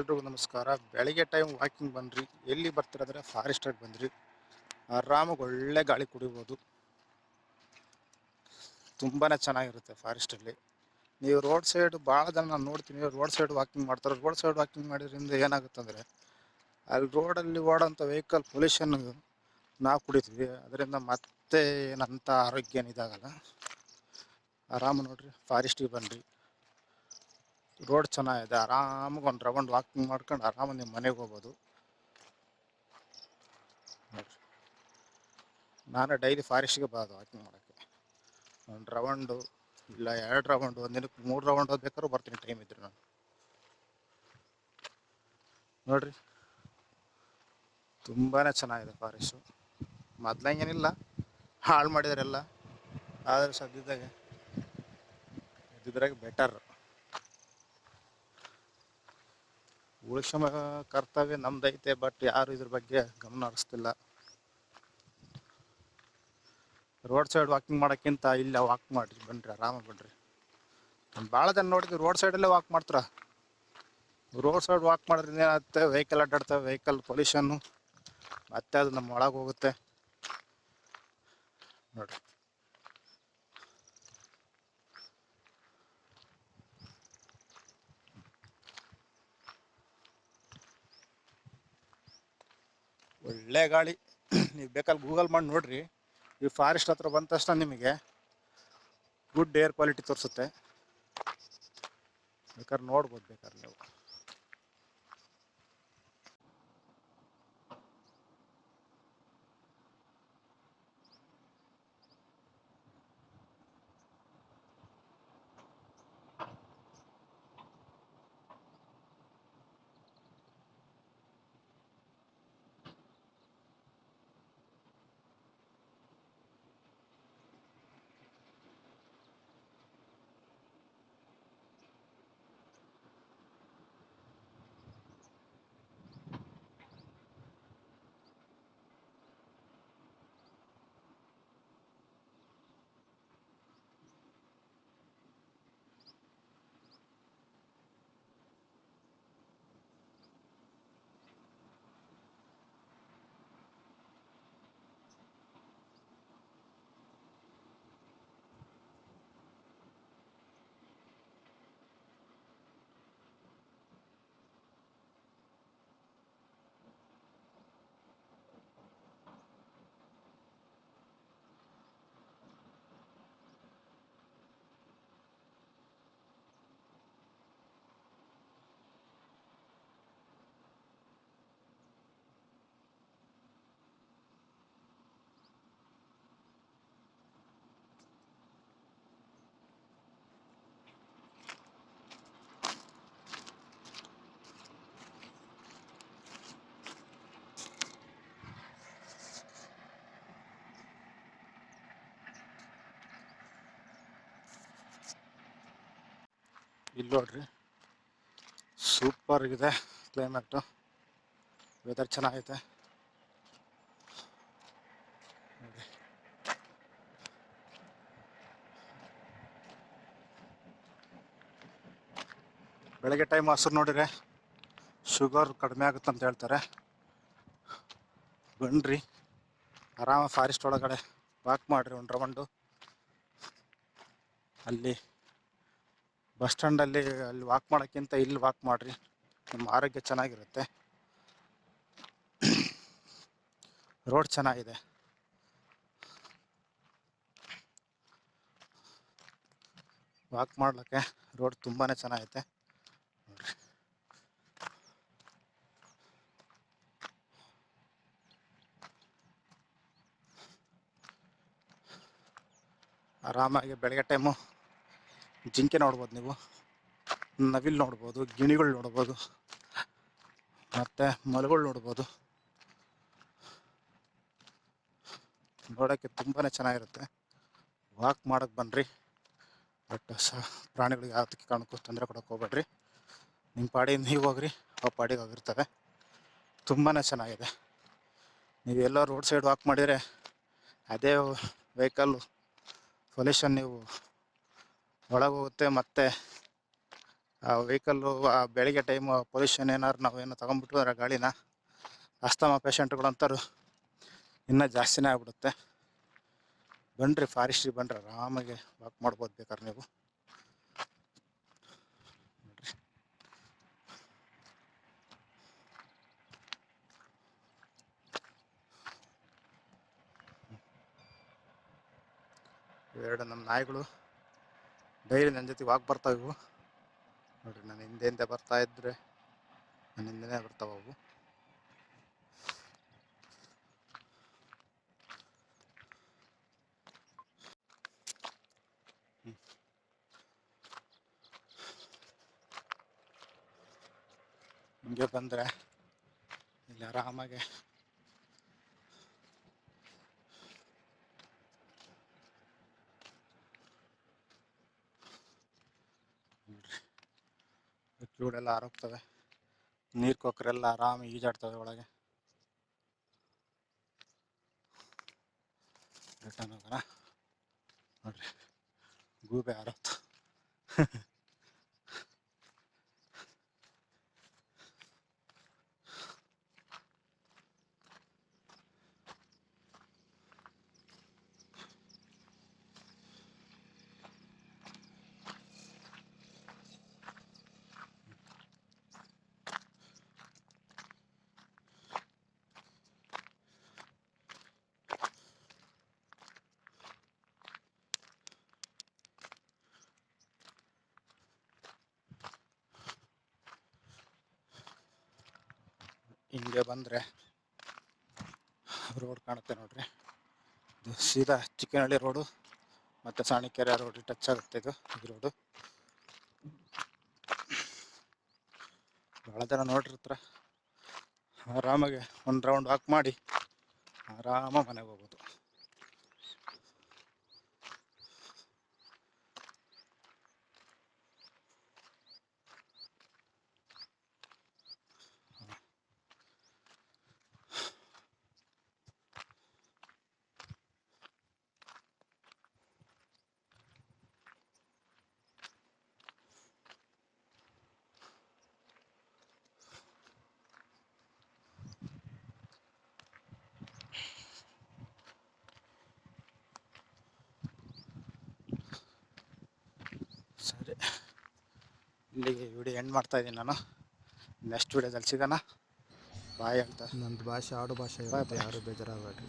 ಎಲ್ರಿಗೂ ನಮಸ್ಕಾರ. ಬೆಳಿಗ್ಗೆ ಟೈಮ್ ವಾಕಿಂಗ್ ಬನ್ನಿರಿ. ಎಲ್ಲಿ ಬರ್ತಿರಂದ್ರೆ ಫಾರೆಸ್ಟಾಗಿ ಬಂದ್ರಿ. ಆರಾಮಾಗಿ ಒಳ್ಳೆ ಗಾಳಿ ಕುಡಿಬೋದು. ತುಂಬಾ ಚೆನ್ನಾಗಿರುತ್ತೆ ಫಾರೆಸ್ಟಲ್ಲಿ. ನೀವು ರೋಡ್ ಸೈಡ್ ಭಾಳ ಜನ ನಾನು ನೋಡ್ತೀನಿ, ರೋಡ್ ಸೈಡ್ ವಾಕಿಂಗ್ ಮಾಡ್ತಾರೆ. ರೋಡ್ ಸೈಡ್ ವಾಕಿಂಗ್ ಮಾಡೋದ್ರಿಂದ ಏನಾಗುತ್ತಂದರೆ ಅಲ್ಲಿ ರೋಡಲ್ಲಿ ಓಡೋಂಥ ವೆಹಿಕಲ್ ಪೊಲ್ಯೂಷನ್ ನಾವು ಕುಡಿತೀವಿ. ಅದರಿಂದ ಮತ್ತೆ ಏನಂತ ಆರೋಗ್ಯ ಏನಿದಾಗಲ್ಲ. ಆರಾಮ ನೋಡ್ರಿ, ಫಾರೆಸ್ಟಿಗೆ ಬನ್ನಿರಿ. ರೋಡ್ ಚೆನ್ನಾಗಿದೆ. ಆರಾಮಾಗಿ ಒಂದು ರೌಂಡ್ ವಾಕಿಂಗ್ ಮಾಡ್ಕೊಂಡು ಆರಾಮಾಗಿ ನಿಮ್ಮ ಮನೆಗೆ ಹೋಗ್ಬೋದು ನೋಡ್ರಿ. ನಾನು ಡೈಲಿ ಫಾರೆಸ್ಟಿಗೆ ಬರೋದು ವಾಕಿಂಗ್ ಮಾಡೋಕ್ಕೆ. ಒಂದು ರೌಂಡು ಇಲ್ಲ 2 ರೌಂಡು, ಒಂದು ದಿನಕ್ಕೆ 3 ರೌಂಡ್ ಬೇಕಾದ್ರೂ ಬರ್ತೀನಿ ಟೈಮ್ ಇದ್ರೆ ನಾನು. ನೋಡ್ರಿ, ತುಂಬಾ ಚೆನ್ನಾಗಿದೆ ಫಾರೆಸ್ಟು. ಮೊದ್ಲಂಗೇನಿಲ್ಲ, ಹಾಳು ಮಾಡಿದಾರೆಲ್ಲ. ಆದರೆ ಸದ್ಯದಾಗೆ ಇದ್ರಾಗ ಬೆಟರ್. ಉಳಿಸೋ ಕರ್ತವ್ಯ ನಮ್ದೈತೆ, ಬಟ್ ಯಾರು ಇದ್ರ ಬಗ್ಗೆ ಗಮನ ಹರಿಸ್ತಿಲ್ಲ. ರೋಡ್ ಸೈಡ್ ವಾಕಿಂಗ್ ಮಾಡೋಕ್ಕಿಂತ ಇಲ್ಲ ವಾಕ್ ಮಾಡಿರಿ, ಬನ್ನಿರಿ, ಆರಾಮಾಗಿ ಬನ್ನಿರಿ. ಭಾಳ ಜನ ನೋಡಿದ್ವಿ ರೋಡ್ ಸೈಡಲ್ಲೇ ವಾಕ್ ಮಾಡ್ತಾರೆ. ರೋಡ್ ಸೈಡ್ ವಾಕ್ ಮಾಡೋದ್ರಿಂದ ಏನಾಗುತ್ತೆ, ವೆಹಿಕಲ್ ಅಡ್ಡಾಡ್ತವೆ, ವೆಹಿಕಲ್ ಪೊಲ್ಯೂಷನ್ನು, ಮತ್ತೆ ಅದು ನಮ್ಮ ಒಳಗೆ ಹೋಗುತ್ತೆ ನೋಡಿರಿ. ಒಳ್ಳೆ ಗಾಳಿ. ನೀವು ಬೇಕಾದ್ರೆ ಗೂಗಲ್ ಮಾಡಿ ನೋಡಿರಿ. ಈ ಫಾರೆಸ್ಟ್ ಹತ್ರ ಬಂದ ತಕ್ಷಣ ನಿಮಗೆ ಗುಡ್ ಏರ್ ಕ್ವಾಲಿಟಿ ತೋರಿಸುತ್ತೆ. ಬೇಕಾದ್ರೆ ನೋಡ್ಬೋದು ಬೇಕಾದ್ರೆ ನೀವು. ಇಲ್ಲಿ ನೋಡ್ರಿ, ಸೂಪರ್ ಇದೆ ಕ್ಲೈಮೇಟು. ವೆದರ್ ಚೆನ್ನಾಗೈತೆ ನೋಡಿ. ಬೆಳಗ್ಗೆ ಟೈಮ್ ಹಸಿರು ನೋಡಿದ್ರೆ ಶುಗರ್ ಕಡಿಮೆ ಆಗುತ್ತೆ ಅಂತ ಹೇಳ್ತಾರೆ. ಬನ್ನಿರಿ, ಆರಾಮ ಫಾರೆಸ್ಟ್ ಒಳಗಡೆ ವಾಕ್ ಮಾಡಿರಿ ಒಂದು ರೌಂಡು. ಅಲ್ಲಿ ಬಸ್ ಸ್ಟ್ಯಾಂಡಲ್ಲಿ ಅಲ್ಲಿ ವಾಕ್ ಮಾಡೋಕ್ಕಿಂತ ಇಲ್ಲಿ ವಾಕ್ ಮಾಡಿರಿ, ನಿಮ್ಮ ಆರೋಗ್ಯ ಚೆನ್ನಾಗಿರುತ್ತೆ. ರೋಡ್ ಚೆನ್ನಾಗಿದೆ. ವಾಕ್ ಮಾಡ್ಲಿಕ್ಕೆ ರೋಡ್ ತುಂಬಾ ಚೆನ್ನಾಗೈತೆ ನೋಡ್ರಿ. ಆರಾಮಾಗಿ ಬೆಳಗ್ಗೆ ಟೈಮು ಜಿಂಕೆ ನೋಡ್ಬೋದು, ನೀವು ನವಿಲು ನೋಡ್ಬೋದು, ಗಿಣಿಗಳು ನೋಡ್ಬೋದು, ಮತ್ತು ಮಲಗಳು ನೋಡ್ಬೋದು. ನೋಡೋಕ್ಕೆ ತುಂಬಾ ಚೆನ್ನಾಗಿರುತ್ತೆ. ವಾಕ್ ಮಾಡೋಕ್ಕೆ ಬನ್ನಿರಿ. ಬಟ್ ಪ್ರಾಣಿಗಳಿಗೆ ಯಾವುದಕ್ಕೆ ಕಾರಣಕ್ಕೂ ತೊಂದರೆ ಕೊಡೋಕೆ ಹೋಗ್ಬೇಡ್ರಿ. ನಿಮ್ಮ ಪಾಡಿಗೆ ನೀವು ಹೋಗ್ರಿ, ಆ ಪಾಡಿಗೆ ಹೋಗಿರ್ತವೆ. ತುಂಬಾ ಚೆನ್ನಾಗಿದೆ. ನೀವು ಎಲ್ಲೋ ರೋಡ್ ಸೈಡ್ ವಾಕ್ ಮಾಡಿದರೆ ಅದೇ ವೆಹಿಕಲ್ಲು ಪೊಲ್ಯೂಷನ್ ನೀವು ಒಳಗೆ ಹೋಗುತ್ತೆ, ಮತ್ತು ಆ ವೆಹಿಕಲ್ಲು ಬೆಳಿಗ್ಗೆ ಟೈಮ್ ಪೊಲ್ಯೂಷನ್ ಏನಾರು ನಾವೇನು ತಗೊಂಡ್ಬಿಟ್ಟು ಅದರ ಗಾಳಿನ ಅಸ್ತಮಾ ಪೇಷಂಟ್ಗಳಂತರು ಇನ್ನೂ ಜಾಸ್ತಿನೇ ಆಗ್ಬಿಡುತ್ತೆ. ಬನ್ನಿರಿ ಫಾರೆಸ್ಟ್ರಿಗೆ ಬನ್ನಿರಿ, ಆರಾಮಾಗಿ ವಾಕ್ ಮಾಡ್ಬೋದು ಬೇಕಾದ್ರೆ ನೀವು. ನೋಡ್ರಿ ಇವೆರಡು ನಮ್ಮ ನಾಯಿಗಳು ಡೈಲಿ ನನ್ನ ಜೊತೆ ವಾಕ್ ಬರ್ತಾವೆ ಇವು. ನೋಡ್ರಿ ನಾನು ಹಿಂದೆ ಬರ್ತಾ ಇದ್ರೆ ನನ್ನ ಹಿಂದೆನೇ ಬರ್ತಾವೆ ಅವು. ಹಿಂಗೆ ಬಂದರೆ ಇಲ್ಲಿ ಆರಾಮಾಗಿ ನೋಡ್ರಿ ಕ್ಯೂಡೆಲ್ಲ ಆರೋಗ್ತವೆ, ನೀರು ಕೊಕ್ಕರೆಲ್ಲ ಆರಾಮಾಗಿ ಈಜಾಡ್ತವೆ ಒಳಗೆ. ರಿಟರ್ನ್ ಹೋಗೋಣ. ನೋಡ್ರಿ ಗೂಬೆ ಆರೋಗ್ತ. ಹಿಂಗೆ ಬಂದರೆ ರೋಡ್ ಕಾಣುತ್ತೆ ನೋಡ್ರಿ. ಇದು ಸೀದಾ ಚಿಕ್ಕನಹಳ್ಳಿ ರೋಡು ಮತ್ತು ಸಾಣಿಕೆರೆ ರೋಡ್ ಟಚ್ ಆಗುತ್ತೆ ಇದು ರೋಡು. ಭಾಳ ಜನ ನೋಡಿರ್ತಾರೆ. ಆರಾಮಾಗಿ ಒಂದು ರೌಂಡ್ ವಾಕ್ ಮಾಡಿ ಆರಾಮಾಗಿ ಮನೆಗೆ ಹೋಗ್ಬೋದು. ಸರಿ, ಇಲ್ಲಿಗೆ ವಿಡಿಯೋ ಎಂಡ್ ಮಾಡ್ತಾಯಿದ್ದೀನಿ ನಾನು. ನೆಕ್ಸ್ಟ್ ವಿಡಿಯೋದಲ್ಲಿ ಸಿಗೋಣ. ಬಾಯ್ ಹೇಳ್ತಾ. ನಂದು ಭಾಷೆ ಆಡು ಭಾಷೆ ಇರುತ್ತೆ, ಯಾರು ಬೇಜಾರಾಗಬೇಡ್ರಿ.